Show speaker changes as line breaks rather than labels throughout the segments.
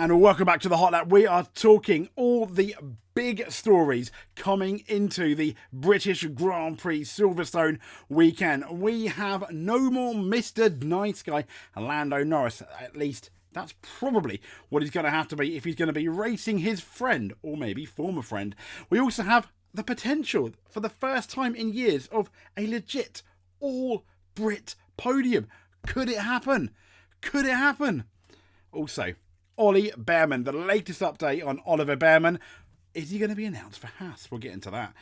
And welcome back to the Hot Lap. We are talking all the big stories coming into the British Grand Prix Silverstone weekend. We have no more Mr. Nice Guy, Lando Norris. At least that's probably what he's going to have to be if he's going to be racing his friend, or maybe former friend. We also have the potential for the first time in years of a legit all-Brit podium. Could it happen? Could it happen? Also, Ollie Bearman, the latest update on Oliver Bearman. Is he going to be announced for Haas? We'll get into that.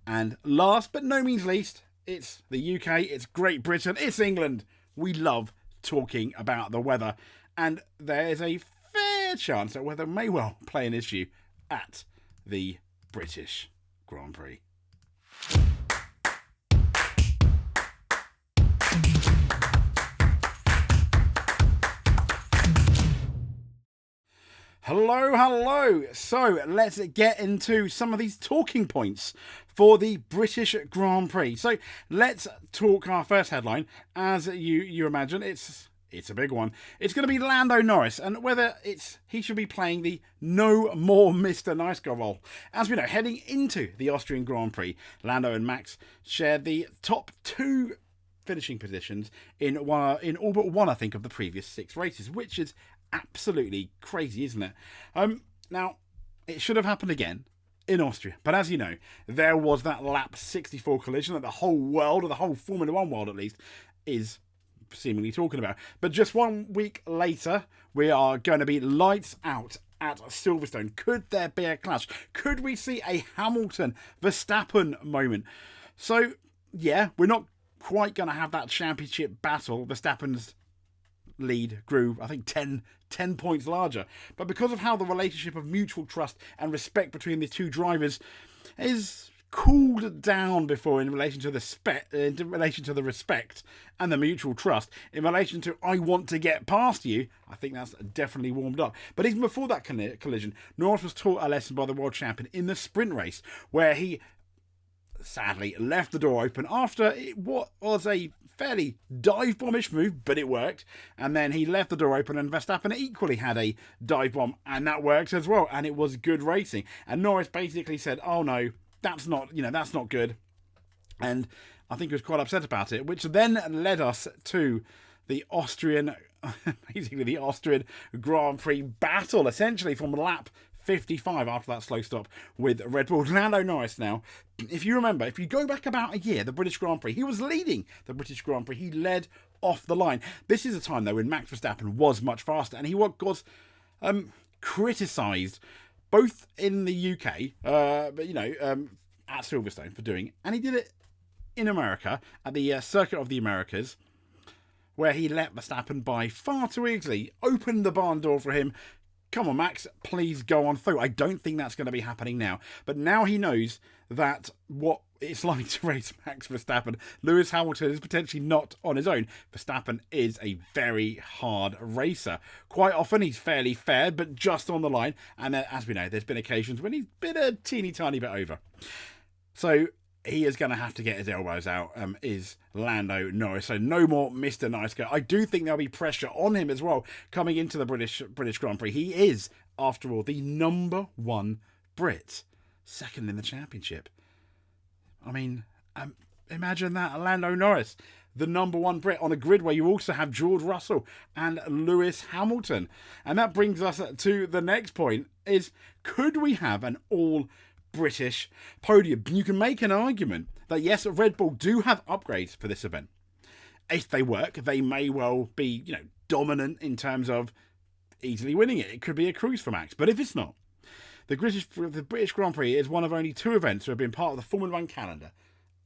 And last but no means least, it's the UK, it's Great Britain, it's England. We love talking about the weather. And there is a fair chance that weather may well play an issue at the British Grand Prix. Hello. So let's get into some of these talking points for the British Grand Prix. So let's talk our first headline. As you imagine, it's a big one. It's going to be Lando Norris and whether he should be playing the no more Mr. Nice Guy role. As we know, heading into the Austrian Grand Prix, Lando and Max shared the top two finishing positions in all but one, I think, of the previous 6 races, which is absolutely crazy, isn't it? Now, it should have happened again in Austria, but as you know, there was that lap 64 collision that the whole world, or the whole Formula 1 world at least, is seemingly talking about. But just 1 week later, we are going to be lights out at Silverstone. Could there be a clash? Could we see a Hamilton-Verstappen moment? So, yeah, we're not quite going to have that championship battle. Verstappen's lead grew, I think, 10 points larger. But because of how the relationship of mutual trust and respect between the two drivers is cooled down before in relation to the respect and the mutual trust, in relation to I want to get past you, I think that's definitely warmed up. But even before that collision, Norris was taught a lesson by the world champion in the sprint race, where he sadly left the door open after what was a fairly dive bombish move, but it worked. And then he left the door open, and Verstappen equally had a dive bomb, and that worked as well. And it was good racing. And Norris basically said, "Oh no, that's not good." And I think he was quite upset about it, which then led us to the Austrian Grand Prix battle, essentially from lap 55 after that slow stop with Red Bull. Lando Norris now, if you remember, if you go back about a year, the British Grand Prix, he was leading the British Grand Prix. He led off the line. This is a time, though, when Max Verstappen was much faster, and he was criticised both in the UK, at Silverstone for doing, and he did it in America, at the Circuit of the Americas, where he let Verstappen by far too easily, opened the barn door for him. Come on, Max, please go on through. I don't think that's going to be happening now. But now he knows that what it's like to race Max Verstappen. Lewis Hamilton is potentially not on his own. Verstappen is a very hard racer. Quite often he's fairly fair, but just on the line. And as we know, there's been occasions when he's been a teeny tiny bit over. So he is going to have to get his elbows out, is Lando Norris. So no more Mr. Nice Guy. I do think there'll be pressure on him as well coming into the British Grand Prix. He is, after all, the number 1 Brit, second in the championship. I mean, imagine that, Lando Norris, the number 1 Brit on a grid where you also have George Russell and Lewis Hamilton. And that brings us to the next point, is could we have an all-British podium? You can make an argument that yes, Red Bull do have upgrades for this event. If they work, they may well be, dominant in terms of easily winning it. It could be a cruise for Max. But if it's not, the British Grand Prix is one of only 2 events that have been part of the Formula 1 calendar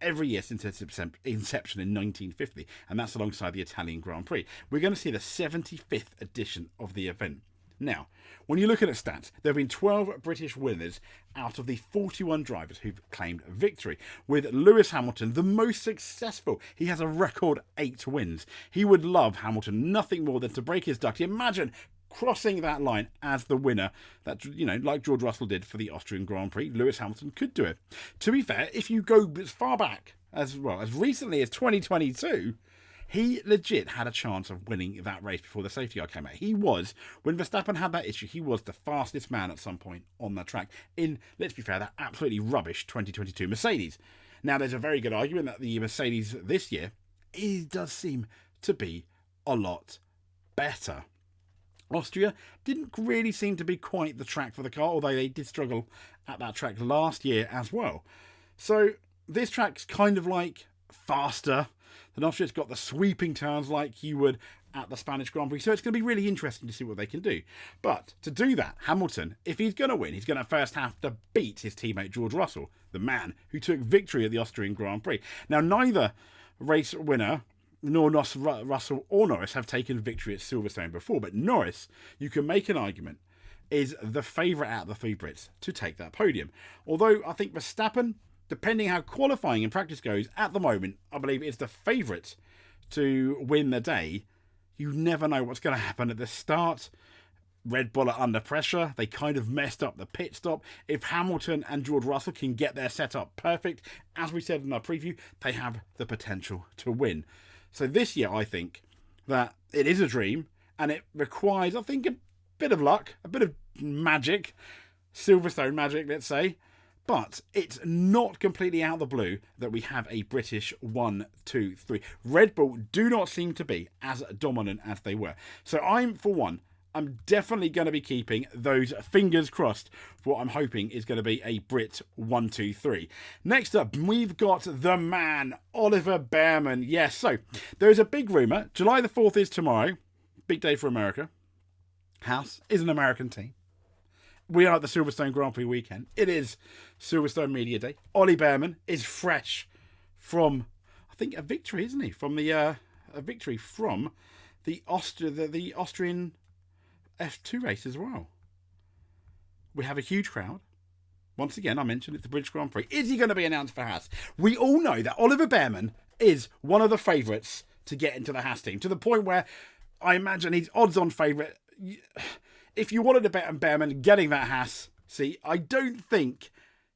every year since its inception in 1950, and that's alongside the Italian Grand Prix. We're going to see the 75th edition of the event. Now, when you look at the stats, there have been 12 British winners out of the 41 drivers who've claimed victory, with Lewis Hamilton the most successful. He has a record 8 wins. He would love, Hamilton, nothing more than to break his duck. Imagine crossing that line as the winner, that, like George Russell did for the Austrian Grand Prix. Lewis Hamilton could do it. To be fair, if you go as far back as recently as 2022, he legit had a chance of winning that race before the safety car came out. He was, when Verstappen had that issue, he was the fastest man at some point on that track in, let's be fair, that absolutely rubbish 2022 Mercedes. Now, there's a very good argument that the Mercedes this year, it does seem to be a lot better. Austria didn't really seem to be quite the track for the car, although they did struggle at that track last year as well. So this track's kind of like faster than Austria. It's got the sweeping turns like you would at the Spanish Grand Prix. So it's going to be really interesting to see what they can do. But to do that, Hamilton, if he's going to win, he's going to first have to beat his teammate George Russell, the man who took victory at the Austrian Grand Prix. Now, neither race winner, nor Russell or Norris, have taken victory at Silverstone before. But Norris, you can make an argument, is the favourite out of the three Brits to take that podium. Although I think Verstappen, depending how qualifying and practice goes, at the moment, I believe is the favourite to win the day. You never know what's going to happen at the start. Red Bull are under pressure. They kind of messed up the pit stop. If Hamilton and George Russell can get their setup perfect, as we said in our preview, they have the potential to win. So this year, I think that it is a dream, and it requires, I think, a bit of luck, a bit of magic, Silverstone magic, let's say. But it's not completely out of the blue that we have a British 1, 2, 3. Red Bull do not seem to be as dominant as they were. So I'm definitely going to be keeping those fingers crossed for what I'm hoping is going to be a Brit 1, 2, 3. Next up, we've got the man, Oliver Bearman. Yes, so there's a big rumour. July the 4th is tomorrow. Big day for America. Haas is an American team. We are at the Silverstone Grand Prix weekend. It is Silverstone Media Day. Ollie Bearman is fresh from, I think, a victory, isn't he? From the a victory from the Austrian F2 race as well. We have a huge crowd. Once again, I mentioned it's the British Grand Prix. Is he going to be announced for Haas? We all know that Oliver Bearman is one of the favourites to get into the Haas team, to the point where I imagine he's odds-on favourite. If you wanted to bet on Bearman getting that Haas, I don't think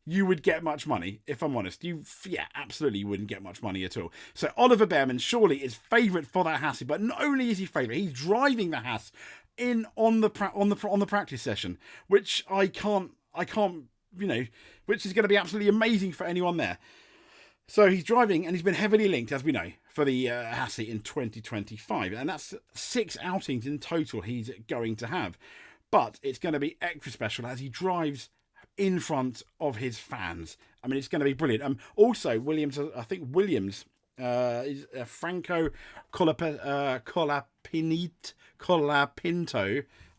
you would get much money, if I'm honest. Absolutely you wouldn't get much money at all. So Oliver Bearman surely is favourite for that Haas, but not only is he favourite, he's driving the Haas in on the practice session, which I can't, which is going to be absolutely amazing for anyone there. So he's driving, and he's been heavily linked, as we know, for the Haas in 2025, and that's 6 outings in total he's going to have. But it's going to be extra special as he drives in front of his fans. I mean, it's going to be brilliant. Also, Williams is Franco Colapinto.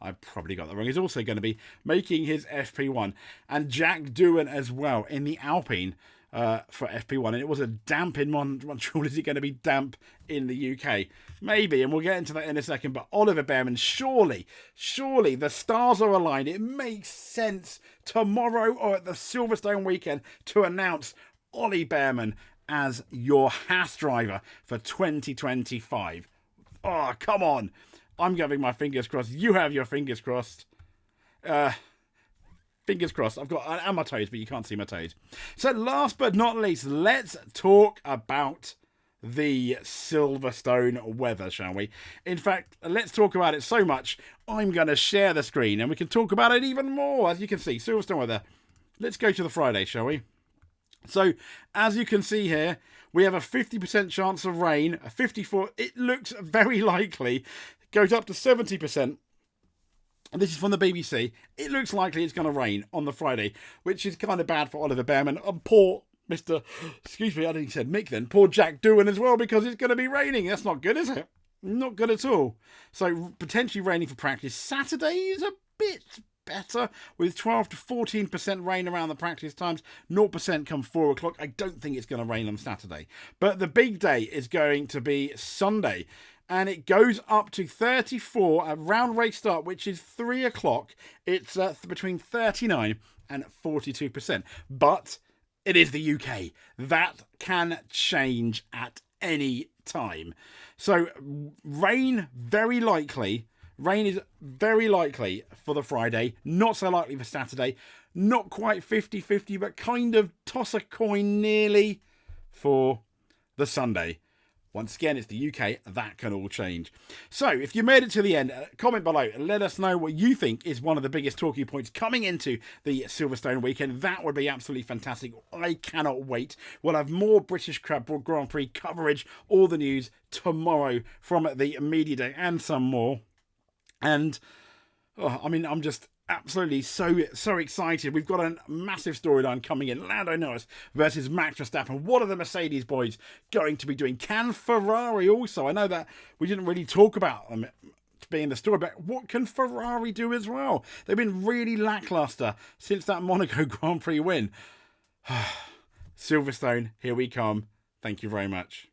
I probably got that wrong. He's also going to be making his FP1. And Jack Doohan as well in the Alpine for FP1. And it was a damp in Montreal. Is it going to be damp in the UK? Maybe, and we'll get into that in a second. But Oliver Bearman, surely the stars are aligned. It makes sense tomorrow or at the Silverstone weekend to announce Ollie Bearman as your Haas driver for 2025. Oh, come on. I'm having my fingers crossed. You have your fingers crossed. Fingers crossed. I'm my toes, but you can't see my toes. So last but not least, let's talk about the Silverstone weather, shall we? In fact, let's talk about it so much, I'm going to share the screen and we can talk about it even more. As you can see, Silverstone weather. Let's go to the Friday, shall we? So, as you can see here, we have a 50% chance of rain, a 54%. It looks very likely. It goes up to 70%. And this is from the BBC. It looks likely it's going to rain on the Friday, which is kind of bad for Oliver Bearman. And poor Mr. Excuse me, I think he said Mick then. Poor Jack Doohan as well, because it's going to be raining. That's not good, is it? Not good at all. So, potentially raining for practice. Saturday is a bit better, with 12 to 14% rain around the practice times, 0% come 4 o'clock. I don't think it's going to rain on Saturday. But the big day is going to be Sunday, and it goes up to 34 at round race start, which is 3 o'clock. It's between 39 and 42%. But it is the UK. That can change at any time. So rain very likely. Rain is very likely for the Friday, not so likely for Saturday, not quite 50-50, but kind of toss a coin nearly for the Sunday. Once again, it's the UK. That can all change. So, if you made it to the end, comment below. Let us know what you think is one of the biggest talking points coming into the Silverstone weekend. That would be absolutely fantastic. I cannot wait. We'll have more British Grand Prix coverage, all the news tomorrow from the media day and some more. And, I'm just absolutely so excited. We've got a massive storyline coming in. Lando Norris versus Max Verstappen. What are the Mercedes boys going to be doing? Can Ferrari also? I know that we didn't really talk about them being the story, but what can Ferrari do as well? They've been really lackluster since that Monaco Grand Prix win. Silverstone, here we come. Thank you very much.